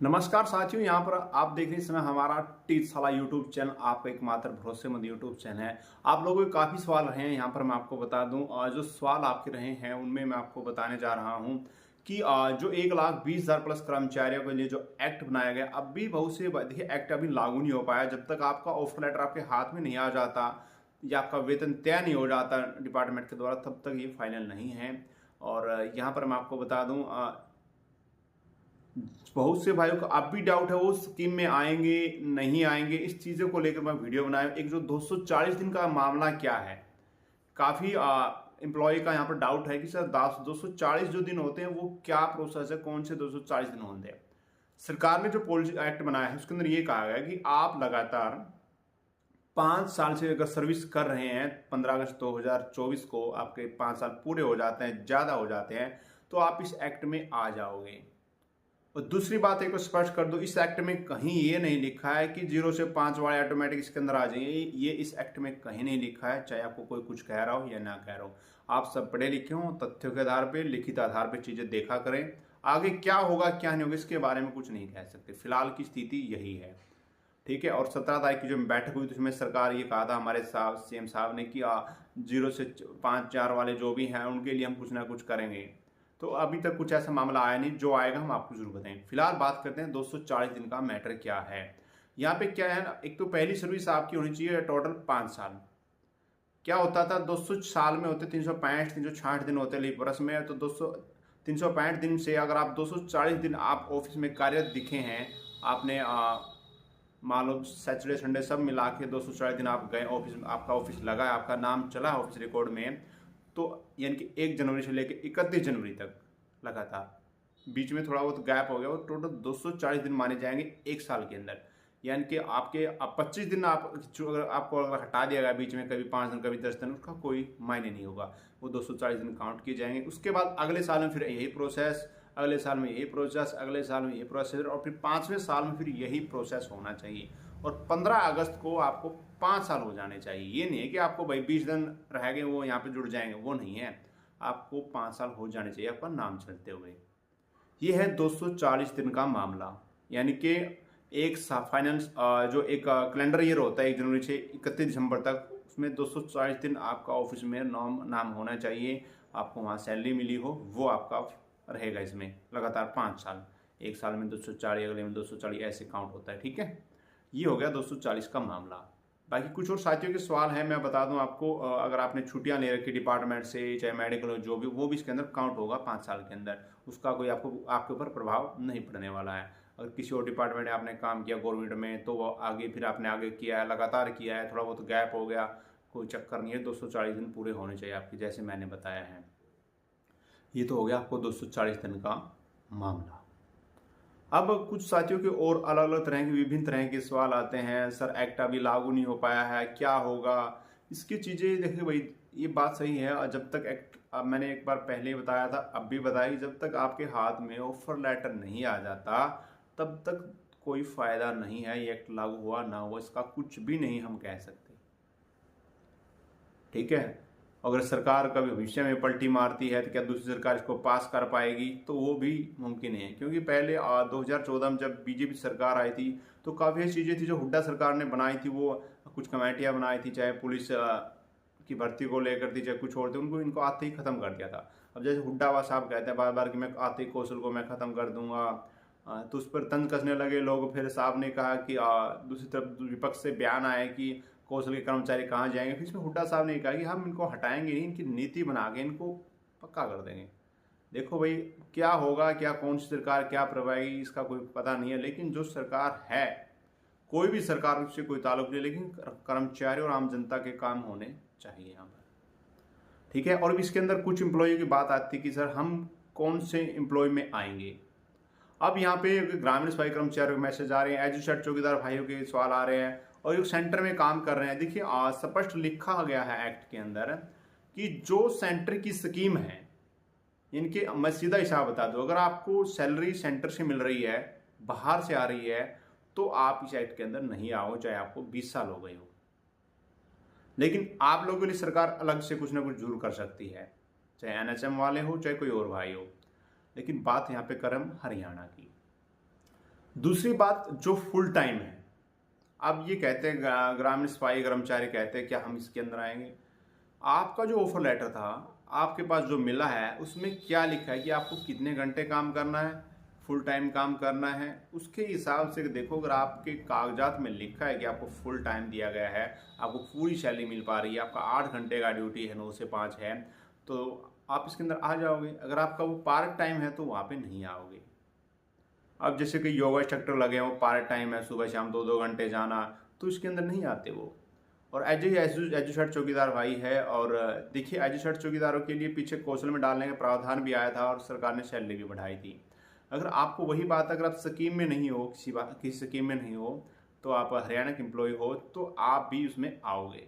नमस्कार साथियों, यहाँ पर आप देख रहे हैं इस समय हमारा टीचशाला यूट्यूब चैनल आपका एकमात्र भरोसेमंद यूट्यूब चैनल है। आप लोगों के काफ़ी सवाल रहे हैं, यहाँ पर मैं आपको बता दूं और जो सवाल आपके रहे हैं उनमें मैं आपको बताने जा रहा हूं कि जो 1,20,000 प्लस कर्मचारियों के लिए जो एक्ट बनाया गया, अब भी बहुत से देखिए एक्ट अभी लागू नहीं हो पाया। जब तक आपका ऑफर लेटर आपके हाथ में नहीं आ जाता या आपका वेतन तय नहीं हो जाता डिपार्टमेंट के द्वारा, तब तक ये फाइनल नहीं है। और यहाँ पर मैं आपको बता दूँ, बहुत से भाइयों को अब भी डाउट है वो स्कीम में आएंगे नहीं आएंगे, इस चीज़ों को लेकर मैं वीडियो बनाया। एक जो 240 दिन का मामला क्या है, काफ़ी एम्प्लॉय का यहाँ पर डाउट है कि सर 240 जो दिन होते हैं वो क्या प्रोसेस है, कौन से 240 दिन होते हैं। सरकार ने जो पॉलिसी एक्ट बनाया है उसके अंदर ये कहा गया कि आप लगातार 5 साल से अगर सर्विस कर रहे हैं, 15 अगस्त 2024 को आपके 5 साल पूरे हो जाते हैं, ज़्यादा हो जाते हैं, तो आप इस एक्ट में आ जाओगे। और दूसरी बात एक स्पष्ट कर दो, इस एक्ट में कहीं ये नहीं लिखा है कि 0 से 5 वाले ऑटोमेटिक इसके अंदर आ जाएंगे। ये इस एक्ट में कहीं नहीं लिखा है, चाहे आपको कोई कुछ कह रहा हो या ना कह रहा हो। आप सब पढ़े लिखे हो, तथ्यों के आधार पे, लिखित आधार पे चीजें देखा करें। आगे क्या होगा क्या नहीं होगा इसके बारे में कुछ नहीं कह सकते, फिलहाल की स्थिति यही है। ठीक है। और 17 तारीख की जो बैठक हुई तो उसमें सरकार ये कहा था हमारे साहब सीएम साहब ने कि 0 से 5-4 वाले जो भी हैं उनके लिए हम कुछ ना कुछ करेंगे। तो अभी तक कुछ ऐसा मामला आया नहीं, जो आएगा हम आपको जरूर बताएं। फिलहाल बात करते हैं 240 दिन का मैटर क्या है। यहाँ पे क्या है ना, एक तो पहली सर्विस आपकी होनी चाहिए टोटल 5 साल। क्या होता था, 200 साल में होते 365-366 दिन होते लीप वर्ष में, तो 365 दिन से अगर आप 240 दिन आप ऑफिस में कार्यरत दिखे हैं, आपने मान लो सैटरडे संडे सब मिला के 240 दिन आप गए ऑफिस में, आपका ऑफिस लगा है, आपका नाम चला ऑफिस रिकॉर्ड में, तो यानी कि 1 जनवरी से लेकर 31 जनवरी तक लगातार, बीच में थोड़ा बहुत गैप हो गया, वो टोटल 240 दिन माने जाएंगे 1 साल के अंदर। यानी कि आपके अब 25 दिन अगर आपको अगर हटा दिया गया बीच में, कभी 5 दिन कभी 10 दिन, उसका कोई मायने नहीं होगा, वो 240 दिन काउंट किए जाएंगे। उसके बाद अगले साल में फिर यही प्रोसेस, अगले साल में यही प्रोसेस, अगले साल में यही प्रोसेस, और फिर 5वें साल में फिर यही प्रोसेस होना चाहिए। और 15 अगस्त को आपको 5 साल हो जाने चाहिए। ये नहीं है कि आपको भाई 20 दिन रह गए वो यहाँ पे जुड़ जाएंगे, वो नहीं है। आपको 5 साल हो जाने चाहिए आपका नाम चलते हुए। ये है 240 दिन का मामला। यानी कि एक फाइनल जो एक कैलेंडर ईयर होता है 1 जनवरी से 31 दिसंबर तक, उसमें 240 दिन आपका ऑफिस में नाम होना चाहिए, आपको वहाँ सैलरी मिली हो, वो आपका रहेगा इसमें लगातार 5 साल। 1 साल में 240, अगले में 240, ऐसे काउंट होता है। ठीक है, ये हो गया 240 का मामला। बाकी कुछ और साथियों के सवाल हैं, मैं बता दूं आपको, अगर आपने छुट्टियां ले रखी डिपार्टमेंट से, चाहे मेडिकल हो, जो भी, वो भी इसके अंदर काउंट होगा 5 साल के अंदर। उसका कोई आपके ऊपर प्रभाव नहीं पड़ने वाला है। अगर किसी और डिपार्टमेंट में आपने काम किया गवर्नमेंट में, तो वो आगे फिर आपने आगे किया है, लगातार किया है, थोड़ा बहुत गैप हो गया, कोई चक्कर नहीं है। 240 दिन पूरे होने चाहिए आपके, जैसे मैंने बताया है। ये तो हो गया आपको 240 दिन का मामला। अब कुछ साथियों के और अलग अलग तरह के विभिन्न तरह के सवाल आते हैं, सर एक्ट अभी लागू नहीं हो पाया है, क्या होगा इसकी चीज़ें। देखिए भाई, ये बात सही है, और जब तक एक्ट, अब मैंने एक बार पहले ही बताया था, अब भी बताया, जब तक आपके हाथ में ऑफर लेटर नहीं आ जाता तब तक कोई फायदा नहीं है। ये एक्ट लागू हुआ ना हुआ इसका कुछ भी नहीं हम कह सकते। ठीक है, अगर सरकार कभी भविष्य में पलटी मारती है तो क्या दूसरी सरकार इसको पास कर पाएगी, तो वो भी मुमकिन है। क्योंकि पहले 2014 में जब बीजेपी सरकार आई थी तो काफ़ी ऐसी चीज़ें थी जो हुड्डा सरकार ने बनाई थी। वो कुछ कमेटियां बनाई थी, चाहे पुलिस की भर्ती को लेकर थी, चाहे कुछ और थे, उनको इनको आते ही खत्म कर दिया था। अब जैसे हुड्डा साहब कहते हैं बार बार कि मैं आते ही कौशल को मैं खत्म कर दूंगा, तो उस पर तंज कसने लगे लोग। फिर साहब ने कहा कि दूसरी तरफ विपक्ष से बयान आए कि कौशल के कर्मचारी कहाँ जाएंगे। फिर इसमें हुड्डा साहब ने कहा कि हम इनको हटाएंगे नहीं, इनकी नीति बना के इनको पक्का कर देंगे। देखो भाई, क्या होगा, क्या कौन सी सरकार क्या करवाएगी इसका कोई पता नहीं है, लेकिन जो सरकार है, कोई भी सरकार से कोई ताल्लुक नहीं, लेकिन कर्मचारी और आम जनता के काम होने चाहिए यहाँ पर। ठीक है, और इसके अंदर कुछ एम्प्लॉय की बात आती है कि सर हम कौन से एम्प्लॉय में आएंगे। अब यहाँ पे ग्रामीण सफाई कर्मचारियों के मैसेज आ रहे हैं, एजुसेट चौकीदार भाइयों के सवाल आ रहे हैं, और जो सेंटर में काम कर रहे हैं। देखिए, स्पष्ट लिखा गया है एक्ट के अंदर कि जो सेंटर की स्कीम है, इनके मैं सीधा हिसाब बता दूं, अगर आपको सैलरी सेंटर से मिल रही है, बाहर से आ रही है, तो आप इस एक्ट के अंदर नहीं आओ, चाहे आपको 20 साल हो गए हो। लेकिन आप लोगों के लिए सरकार अलग से कुछ ना कुछ जरूर कर सकती है, चाहे एनएचएम वाले हो, चाहे कोई और भाई हो। लेकिन बात यहाँ पे करम हरियाणा की। दूसरी बात जो फुल टाइम है, अब ये कहते हैं ग्रामीण सफाई कर्मचारी कहते हैं क्या हम इसके अंदर आएंगे। आपका जो ऑफर लेटर था आपके पास जो मिला है उसमें क्या लिखा है कि आपको कितने घंटे काम करना है, फुल टाइम काम करना है, उसके हिसाब से देखो। अगर आपके कागजात में लिखा है कि आपको फुल टाइम दिया गया है, आपको पूरी सैलरी मिल पा रही है, आपका 8 घंटे का ड्यूटी है 9 से 5 है, तो आप इसके अंदर आ जाओगे। अगर आपका वो पार्ट टाइम है तो वहाँ पे नहीं आओगे। अब जैसे कि योगा इंस्ट्रक्टर लगे हैं, वो पार्ट टाइम है, सुबह शाम 2-2 घंटे जाना, तो इसके अंदर नहीं आते वो। और एजुशर्ट चौकीदार भाई है। और देखिए एजुशर्ट चौकीदारों के लिए पीछे कौशल में डालने का प्रावधान भी आया था और सरकार ने सैलरी भी बढ़ाई थी। अगर आपको वही बात, अगर आप स्कीम में नहीं हो, किसी स्कीम में नहीं हो, तो आप हरियाणा के एम्प्लॉय हो तो आप भी उसमें आओगे।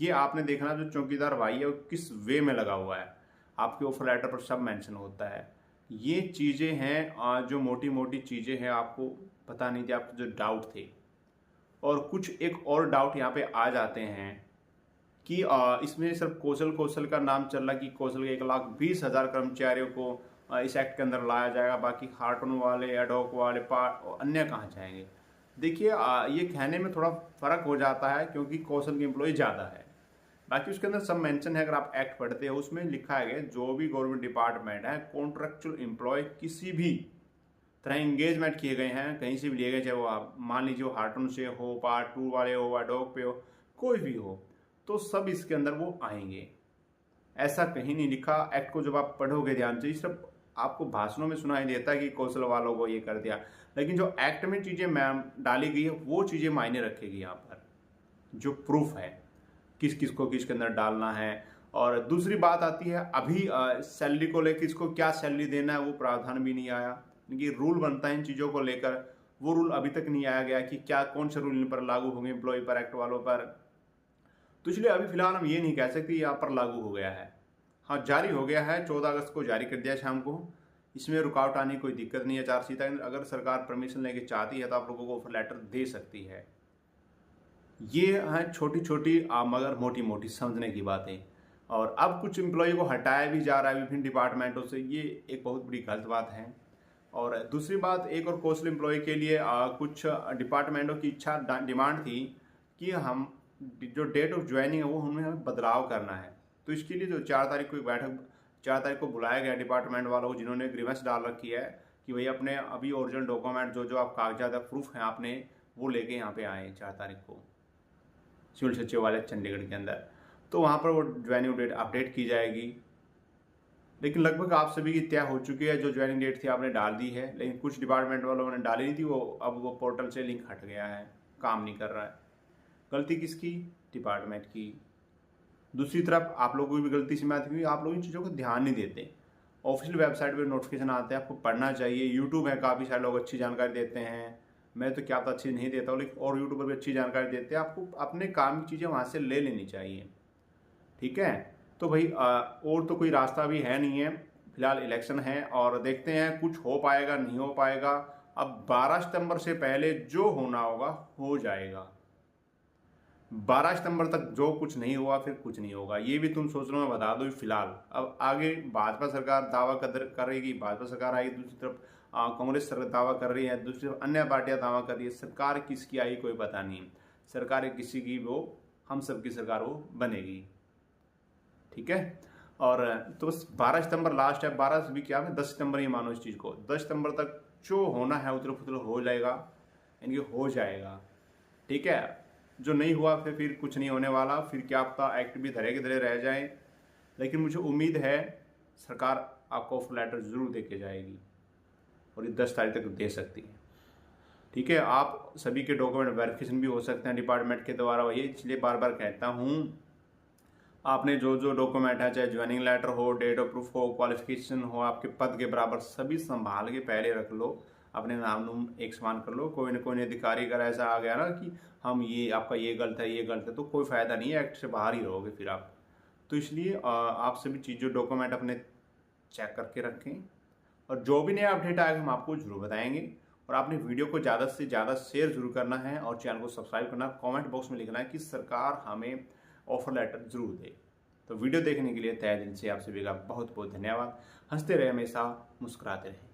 ये आपने देखना जो चौकीदार भाई है वो किस वे में लगा हुआ है, आपके ऑफर लेटर पर सब मेंशन होता है। ये चीज़ें हैं जो मोटी मोटी चीज़ें हैं, आपको पता नहीं थी, आपको जो डाउट थे। और कुछ एक और डाउट यहाँ पे आ जाते हैं कि इसमें सिर्फ कौशल का नाम चल रहा है कि कौशल के 1,20,000 कर्मचारियों को इस एक्ट के अंदर लाया जाएगा, बाकी हार्टन वाले, एडॉक वाले, अन्य कहाँ जाएंगे। देखिए ये कहने में थोड़ा फर्क हो जाता है क्योंकि कौशल के एम्प्लॉय ज़्यादा है, बाकी उसके अंदर सब मेंशन है। अगर आप एक्ट पढ़ते हो उसमें लिखा है जो भी गवर्नमेंट डिपार्टमेंट है, कॉन्ट्रेक्चुअल एम्प्लॉय किसी भी तरह एंगेजमेंट किए गए हैं, कहीं से भी लिए गए, चाहे वो आप मान लीजिए वो हार्टन से हो, पार्ट 2 वाले हो, एडॉक पे हो, कोई भी हो, तो सब इसके अंदर वो आएंगे। ऐसा कहीं नहीं लिखा। एक्ट को जब आप पढ़ोगे ध्यान से, सिर्फ आपको भाषणों में सुनाई देता है कि कौशल वालों को ये कर दिया, लेकिन जो एक्ट में चीज़ें मैम डाली गई है वो चीज़ें मायने रखेगी यहाँ पर, जो प्रूफ है किस किस को किसके अंदर डालना है। और दूसरी बात आती है अभी सैलरी को लेकर, किसको क्या सैलरी देना है वो प्रावधान भी नहीं आया। ये रूल बनता है इन चीज़ों को लेकर, वो रूल अभी तक नहीं आया गया कि क्या कौन से रूल इन पर लागू होंगे, एम्प्लॉय पर, एक्ट वालों पर। तो इसलिए अभी फिलहाल हम ये नहीं कह सकते यहाँ पर लागू हो गया है। हाँ, जारी हो गया है, 14 अगस्त को जारी कर दिया शाम को। इसमें रुकावट आने की कोई दिक्कत नहीं है। चार्जशीट अगर सरकार परमिशन लेके चाहती है तो आप लोगों को ऑफर लेटर दे सकती है। ये हैं छोटी छोटी मगर मोटी मोटी समझने की बातें। और अब कुछ एम्प्लॉय को हटाया भी जा रहा है विभिन्न डिपार्टमेंटों से, ये एक बहुत बड़ी गलत बात है। और दूसरी बात, एक और कौशल एम्प्लॉय के लिए कुछ डिपार्टमेंटों की इच्छा डिमांड थी कि हम जो डेट ऑफ ज्वाइनिंग है वो हमें बदलाव करना है। तो इसके लिए जो 4 तारीख को एक बैठक, 4 तारीख को बुलाया गया डिपार्टमेंट वालों को जिन्होंने ग्रीवेंस डाल रखी है कि भाई अपने अभी ओरिजिनल डॉक्यूमेंट जो आप कागजात है, प्रूफ हैं आपने, वो लेके यहाँ पे आए 4 तारीख को सिविल सचिवालय चंडीगढ़ के अंदर। तो वहाँ पर वो ज्वाइनिंग डेट अपडेट की जाएगी। लेकिन लगभग आप सभी की तय हो चुकी है, जो ज्वाइनिंग डेट थी आपने डाल दी है, लेकिन कुछ डिपार्टमेंट वालों ने डाली नहीं थी, वो अब वो पोर्टल से लिंक हट गया है, काम नहीं कर रहा है। गलती किसकी? डिपार्टमेंट की। दूसरी तरफ आप लोगों की भी गलती से आती है, आप लोग इन चीज़ों को ध्यान नहीं देते। ऑफिशियल वेबसाइट पर नोटिफिकेशन आते हैं, आपको पढ़ना चाहिए। यूट्यूब है, काफ़ी सारे लोग अच्छी जानकारी देते हैं, मैं तो क्या पता अच्छी नहीं देता हूँ, लेकिन और यूट्यूब पर भी अच्छी जानकारी देते हैं। आपको अपने काम की चीज़ें वहाँ से ले लेनी चाहिए, ठीक है। तो भाई और तो कोई रास्ता भी है नहीं है, फिलहाल इलेक्शन है और देखते हैं कुछ हो पाएगा नहीं हो पाएगा। अब 12 सितंबर से पहले जो होना होगा हो जाएगा। 12 सितंबर तक जो कुछ नहीं हुआ फिर कुछ नहीं होगा, ये भी तुम सोच लो, मैं बता दूँ फिलहाल। अब आगे भाजपा सरकार दावा करेगी, भाजपा सरकार आएगी, दूसरी तरफ कांग्रेस सरकार दावा कर रही है, दूसरी तरफ अन्य पार्टियां दावा कर रही है। सरकार किसकी आई कोई पता नहीं, सरकार किसी की वो हम सबकी सरकार वो बनेगी, ठीक है। और तो बस 12 सितंबर लास्ट है, 12 से भी क्या है 10 सितंबर ही मानो इस चीज़ को। 10 सितंबर तक जो होना है उतल फुतल हो जाएगा, यानी कि हो जाएगा, ठीक है। जो नहीं हुआ फिर कुछ नहीं होने वाला, फिर क्या पता एक्ट भी धरे के धरे रह जाए। लेकिन मुझे उम्मीद है सरकार आपको ऑफर लेटर जरूर दे के जाएगी और ये 10 तारीख तक दे सकती है, ठीक है। आप सभी के डॉक्यूमेंट वेरिफिकेशन भी हो सकते हैं डिपार्टमेंट के द्वारा, वही इसलिए बार बार कहता हूँ आपने जो जो डॉक्यूमेंट है, चाहे ज्वाइनिंग लेटर हो, डेट ऑफ प्रूफ हो, क्वालिफिकेशन हो, आपके पद के बराबर सभी संभाल के पहले रख लो, अपने नाम नूम एक समान कर लो। कोई न कोई अधिकारी अगर ऐसा आ गया ना कि हम ये आपका ये गलत है ये गलत है, तो कोई फ़ायदा नहीं है, एक्ट से बाहर ही रहोगे फिर आप। तो इसलिए आप सभी चीज़ों डॉक्यूमेंट अपने चेक करके रखें और जो भी नया अपडेट आएगा हम आपको जरूर बताएंगे। और आपने वीडियो को ज़्यादा से ज़्यादा शेयर जरूर करना है और चैनल को सब्सक्राइब करना, कमेंट बॉक्स में लिखना है कि सरकार हमें ऑफर लेटर जरूर दे। तो वीडियो देखने के लिए तहे दिल से आप सभी का बहुत बहुत धन्यवाद। हंसते रहे, हमेशा मुस्कुराते रहे।